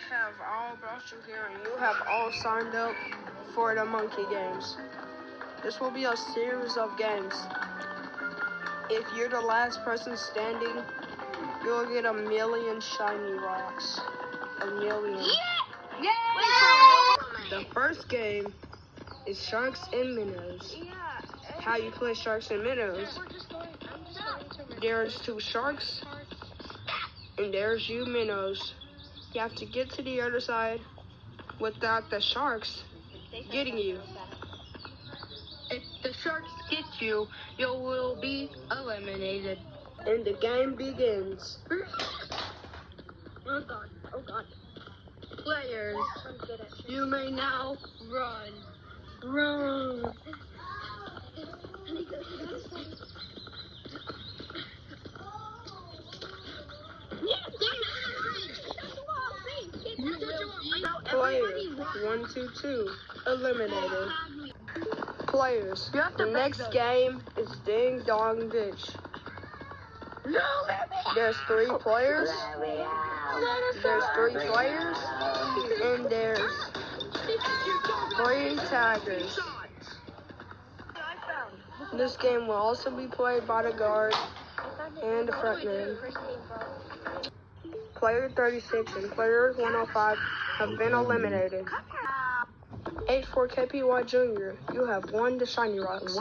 have all brought you here and you have all signed up for the Monkey Games. This will be a series of games. If you're the last person standing, you'll get 1,000,000 shiny rocks. 1,000,000. The first game is Sharks and Minnows. How you play Sharks and Minnows? There's 2 sharks and there's you minnows. You have to get to the other side without the sharks getting you. If the sharks get you, you will be eliminated. And the game begins. Oh God. Players, you may now run. Run. Players 1, 2, 2 eliminated. Players, the next game is Ding Dong Ditch. There's 3 players. And there's 3 taggers. This game will also be played by the guard and the front man. Player 36 and player 105 have been eliminated. 84 KPY Jr., you have won the shiny rocks.